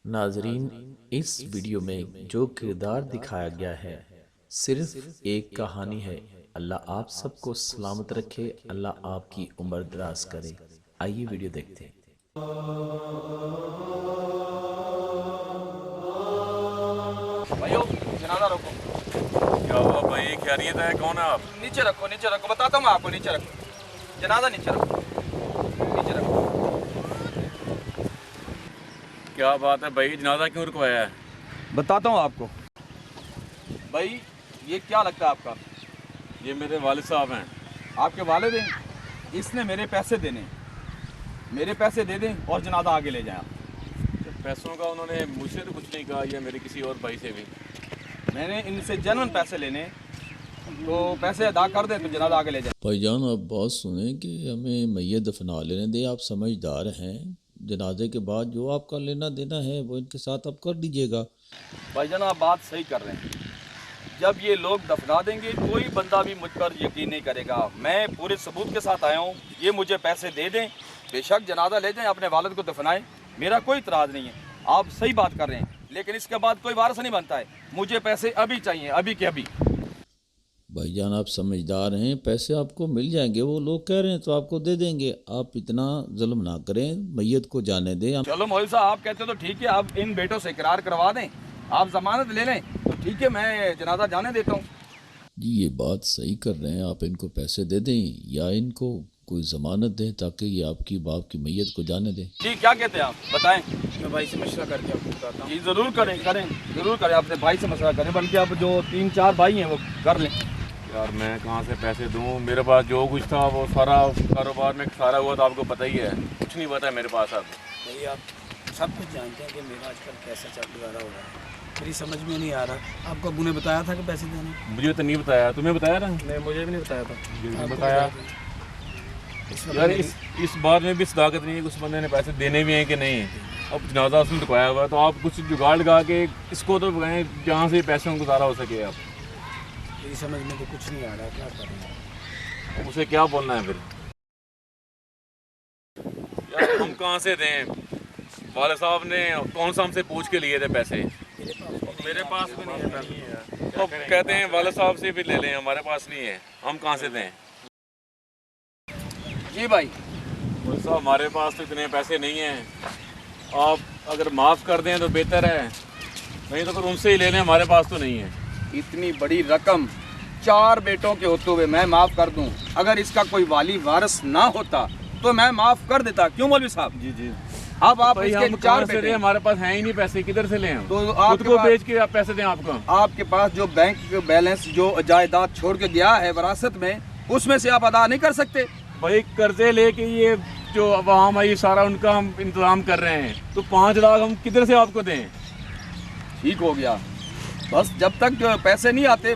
ناظرین، اس ویڈیو میں جو کردار دکھایا گیا ہے صرف ایک کہانی ہے۔ اللہ آپ سب کو سلامت رکھے، اللہ آپ کی عمر دراز کرے۔ آئیے ویڈیو دیکھتے ہیں۔ بھائیو جنازہ روکو، کیا ہوا بھائی؟ خیریت ہے؟ کون ہے آپ؟ نیچے رکھو نیچے رکھو، بتاتا ہوں میں آپ کو، نیچے رکھو جنازہ، نیچے رکھو نیچے رکھو۔ کیا بات ہے بھائی، جنازہ کیوں رکوایا ہے؟ بتاتا ہوں آپ کو بھائی، یہ کیا لگتا ہے آپ کا؟ یہ میرے والد صاحب ہیں۔ آپ کے والد ہیں؟ اس نے میرے پیسے دینے، میرے پیسے دے دیں اور جنازہ آگے لے جائیں آپ۔ پیسوں کا انہوں نے مجھ سے تو کچھ نہیں کہا، یا میرے کسی اور بھائی سے بھی۔ میں نے ان سے جنون پیسے لینے، تو پیسے ادا کر دیں تو جنازہ آگے لے جائیں۔ بھائی جان، آپ بات سنیں کہ ہمیں میت دفنا لینے دیں، آپ سمجھدار ہیں۔ جنازے کے بعد جو آپ کا لینا دینا ہے وہ ان کے ساتھ آپ کر دیجئے گا۔ بھائی جان، آپ بات صحیح کر رہے ہیں۔ جب یہ لوگ دفنا دیں گے کوئی بندہ بھی مجھ پر یقین نہیں کرے گا۔ میں پورے ثبوت کے ساتھ آیا ہوں، یہ مجھے پیسے دے دیں، بے شک جنازہ لے جائیں، اپنے والد کو دفنائیں، میرا کوئی اعتراض نہیں ہے۔ آپ صحیح بات کر رہے ہیں، لیکن اس کے بعد کوئی وارث نہیں بنتا ہے۔ مجھے پیسے ابھی چاہیے، ابھی کے ابھی۔ بھائی جان، آپ سمجھدار ہیں، پیسے آپ کو مل جائیں گے، وہ لوگ کہہ رہے ہیں تو آپ کو دے دیں گے۔ آپ اتنا ظلم نہ کریں، میت کو جانے دیں۔ چلو مولوی صاحب، آپ کہتے تو ٹھیک ہے، آپ ان بیٹوں سے اقرار کروا دیں، آپ ضمانت لے لیں تو ٹھیک ہے، میں جنازہ جانے دیتا ہوں۔ جی، یہ بات صحیح کر رہے ہیں، آپ ان کو پیسے دے دیں یا ان کو کوئی ضمانت دیں تاکہ یہ آپ کی باپ کی میت کو جانے دیں۔ جی کیا کہتے ہیں آپ بتائیں؟ میں بھائی سے مشورہ کر کے آپ کو بتاتا ہوں۔ جی ضرور کریں ضرور کریں، اپنے بھائی سے مشورہ کریں، بلکہ اب جو 3-4 بھائی ہیں وہ کر لیں۔ یار میں کہاں سے پیسے دوں؟ میرے پاس جو کچھ تھا وہ سارا کاروبار میں سارا ہوا، تو آپ کو پتہ ہی ہے، کچھ نہیں بتا ہے میرے پاس اب۔ بھائی آپ سب کچھ جانتے ہیں کہ میرا آج کل کیسا چل گزارا ہو رہا ہے، میری سمجھ میں نہیں آ رہا۔ آپ کو ابو نے بتایا تھا کہ پیسے دینے؟ مجھے تو نہیں بتایا، تمہیں بتایا نا؟ نہیں، مجھے بھی نہیں بتایا تھا۔ مجھے بھی آپ نہیں کو بتایا اس وقت یار۔ میری- اس بات میں بھی صداقت نہیں ہے کہ اس بندے نے پیسے دینے بھی ہیں کہ نہیں۔ اب جنازہ اس نے رکوایا ہوا ہے، تو آپ کچھ جگاڑ لگا کے اس کو تو بتائیں جہاں سے پیسوں کا گزارا ہو سکے۔ آپ میری سمجھ میں تو کچھ نہیں آ رہا، کیا کریں؟ اب اسے کیا بولنا ہے پھر؟ یار ہم کہاں سے دیں؟ والد صاحب نے کون سا ہم سے پوچھ کے لیے تھے پیسے؟ میرے پاس بھی نہیں ہے پیسے۔ اب کہتے ہیں والد صاحب سے بھی لے لیں، ہمارے پاس نہیں ہے، ہم کہاں سے دیں؟ جی بھائی، والد صاحب ہمارے پاس تو اتنے پیسے نہیں ہیں، آپ اگر معاف کر دیں تو بہتر ہے، نہیں تو پھر ان سے ہی لے لیں، ہمارے پاس تو نہیں ہے۔ اتنی بڑی رقم 4 بیٹوں کے ہوتے ہوئے میں معاف کر دوں، اگر اس کا کوئی والی وارث نہ ہوتا تو میں معاف کر دیتا، کیوں مولوی صاحب؟ جی جی اب آپ بھائی، اس کے ہم 4 کہاں سے بیٹے دیں؟ ہمارے پاس ہیں ہی نہیں پیسے، کدھر سے لیں ہم؟ تو آپ خود کے کو پاس- بیچ کے آپ پیسے دیں آپ کو؟ آپ کے پاس جو بینک بیلنس جو جائیداد چھوڑ کے گیا ہے وراثت میں، اس میں سے آپ ادا نہیں کر سکتے؟ بھائی قرضے لے کے یہ جو عوام ہے یہ سارا ان کا ہم انتظام کر رہے ہیں، تو 5 لاکھ ہم کدھر سے آپ کو دیں؟ ٹھیک ہو گیا، بس جب تک جو پیسے نہیں آتے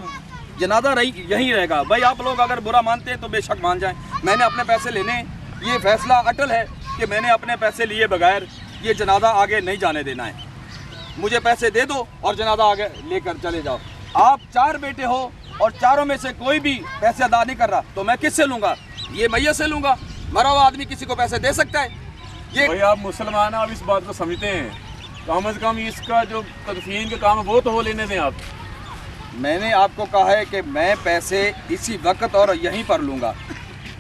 جنازہ یہیں رہے گا۔ بھائی آپ لوگ اگر برا مانتے ہیں تو بے شک مان جائیں، میں نے اپنے پیسے لینے ہیں، یہ فیصلہ اٹل ہے کہ میں نے اپنے پیسے لیے بغیر یہ جنازہ آگے نہیں جانے دینا ہے۔ مجھے پیسے دے دو اور جنازہ آگے لے کر چلے جاؤ۔ آپ 4 بیٹے ہو اور چاروں میں سے کوئی بھی پیسے ادا نہیں کر رہا تو میں کس سے لوں گا؟ یہ میت سے لوں گا؟ مرا ہوا آدمی کسی کو پیسے دے سکتا ہے؟ یہ بھائی آپ مسلمان ہیں، آپ اس بات کو سمجھتے ہیں، کم از کم اس کا جو تدفین کا کام ہے وہ تو ہو لینے دیں آپ۔ میں نے آپ کو کہا ہے کہ میں پیسے اسی وقت اور یہیں پر لوں گا،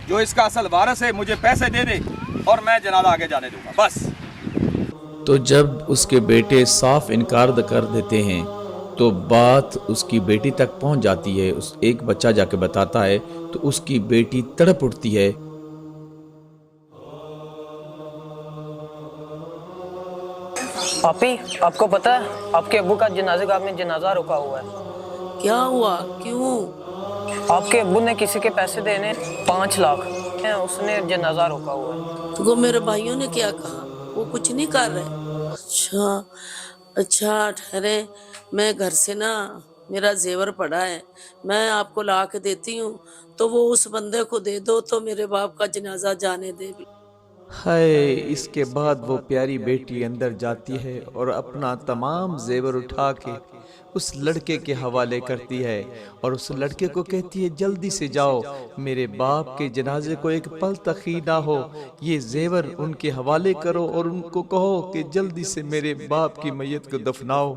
جو اس کا اصل وارث ہے مجھے پیسے دے دے اور میں جنازہ آگے جانے دوں گا، بس۔ تو جب اس کے بیٹے صاف انکار کر دیتے ہیں تو بات اس کی بیٹی تک پہنچ جاتی ہے۔ ایک بچہ جا کے بتاتا ہے تو اس کی بیٹی تڑپ اٹھتی ہے۔ پاپی، آپ کو پتا ہے آپ کے ابو کا جنازے گاہ میں جنازہ رکا ہوا ہے؟ کیا ہوا؟ کیوں؟ آپ کے ابو نے کسی کے پیسے دینے 5 لاکھ، اس نے جنازہ روکا ہوا ہے۔ تو میرے بھائیوں نے کیا کہا؟ وہ کچھ نہیں کر رہے؟ اچھا ٹھہرے، میں گھر سے نا میرا زیور پڑا ہے، میں آپ کو لا کے دیتی ہوں، تو وہ اس بندے کو دے دو تو میرے باپ کا جنازہ جانے دے۔ ہے اس کے بعد وہ پیاری بیٹی اندر جاتی ہے اور اپنا تمام زیور اٹھا کے اس لڑکے کے حوالے کرتی ہے اور اس لڑکے کو کہتی ہے جلدی سے جاؤ، میرے باپ کے جنازے کو ایک پل تک ہی نہ ہو، یہ زیور ان کے حوالے کرو اور ان کو کہو کہ جلدی سے میرے باپ کی میت کو دفناؤ،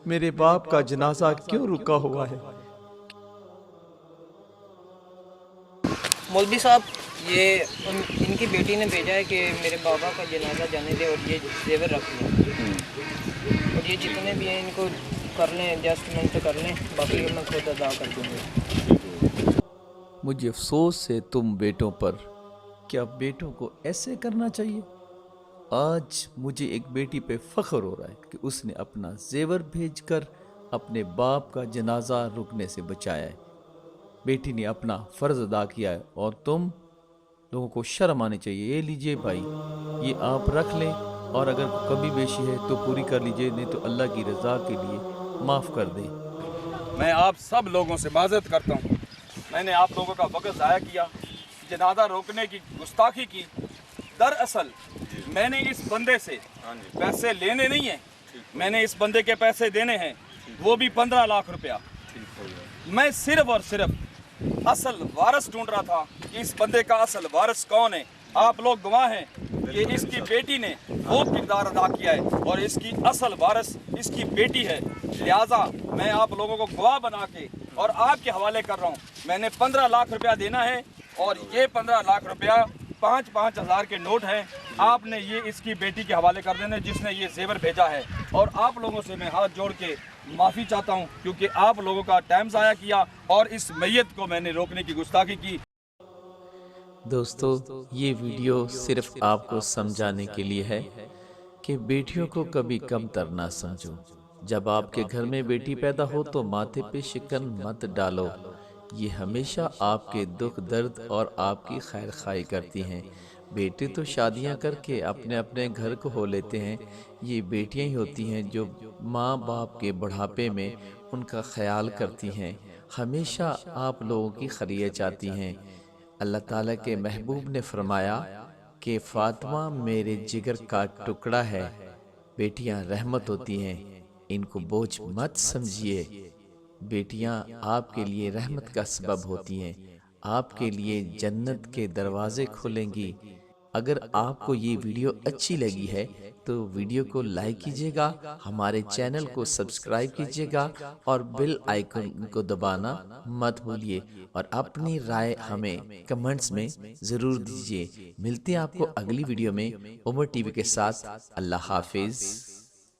میرے باپ کا جنازہ کیوں رکا ہوا ہے؟ مولوی صاحب، یہ ان کی بیٹی نے بھیجا ہے کہ میرے بابا کا جنازہ جانے دے اور یہ زیور رکھ لیں، اور یہ جتنے بھی ہیں ان کو کر لیں، ایڈجسٹمنٹ کر لیں، باقی میں خود ادا کر دوں گا۔ مجھے افسوس ہے تم بیٹوں پر، کیا بیٹوں کو ایسے کرنا چاہیے؟ آج مجھے ایک بیٹی پہ فخر ہو رہا ہے کہ اس نے اپنا زیور بھیج کر اپنے باپ کا جنازہ رکنے سے بچایا ہے۔ بیٹی نے اپنا فرض ادا کیا ہے اور تم لوگوں کو شرم آنی چاہیے۔ یہ لیجئے بھائی، یہ آپ رکھ لیں، اور اگر کمی بیشی ہے تو پوری کر لیجئے، نہیں تو اللہ کی رضا کے لیے معاف کر دیں۔ میں آپ سب لوگوں سے معذرت کرتا ہوں، میں نے آپ لوگوں کا وقت ضائع کیا، جنازہ روکنے کی گستاخی کی۔ دراصل میں نے اس بندے سے پیسے لینے نہیں ہیں، میں نے اس بندے کے پیسے دینے ہیں، وہ بھی 15 لاکھ روپیہ۔ میں صرف اور صرف اصل وارث ڈھونڈ رہا تھا کہ اس بندے کا اصل وارث کون ہے۔ آپ لوگ گواہ ہیں کہ اس کی بیٹی نے وہ کردار ادا کیا ہے اور اس کی اصل وارث اس کی بیٹی ہے، لہٰذا میں آپ لوگوں کو گواہ بنا کے اور آپ کے حوالے کر رہا ہوں۔ میں نے 15 لاکھ روپیہ دینا ہے اور یہ 15 لاکھ روپیہ 5-5 ہزار کے نوٹ ہیں، آپ نے یہ اس کی بیٹی کے حوالے کر دینا جس نے یہ زیور بھیجا ہے۔ اور آپ لوگوں سے میں ہاتھ جوڑ کے معافی چاہتا ہوں کیونکہ آپ لوگوں کا ٹائم ضائع کیا اور اس میت کو میں نے روکنے کی گستاخی کی۔ دوستو، یہ ویڈیو صرف آپ کو سمجھانے کے لیے ہے کہ بیٹیوں کو کبھی کم تر نہ سمجھو۔ جب آپ کے گھر میں بیٹی پیدا ہو تو ماتھے پہ شکن مت ڈالو، یہ ہمیشہ آپ کے دکھ درد اور آپ کی خیر خواہی کرتی ہیں۔ بیٹے تو شادیاں کر کے اپنے اپنے گھر کو ہو لیتے ہیں، یہ بیٹیاں ہی ہوتی ہیں جو ماں باپ کے بڑھاپے میں ان کا خیال کرتی ہیں، ہمیشہ آپ لوگوں کی خیریت چاہتی ہیں۔ اللہ تعالیٰ کے محبوب نے فرمایا کہ فاطمہ میرے جگر کا ٹکڑا ہے۔ بیٹیاں رحمت ہوتی ہیں، ان کو بوجھ مت سمجھیے۔ بیٹیاں آپ کے لیے رحمت کا سبب ہوتی ہیں، آپ کے لیے جنت کے دروازے کھلیں گی۔ اگر آپ کو یہ ویڈیو اچھی لگی ہے تو ویڈیو کو لائک کیجیے گا، ہمارے چینل کو سبسکرائب کیجیے گا اور بیل آئیکن کو دبانا مت بھولیے، اور اپنی رائے ہمیں کمنٹس میں ضرور دیجیے۔ ملتے ہیں آپ کو اگلی ویڈیو میں عمر ٹی وی کے ساتھ۔ اللہ حافظ۔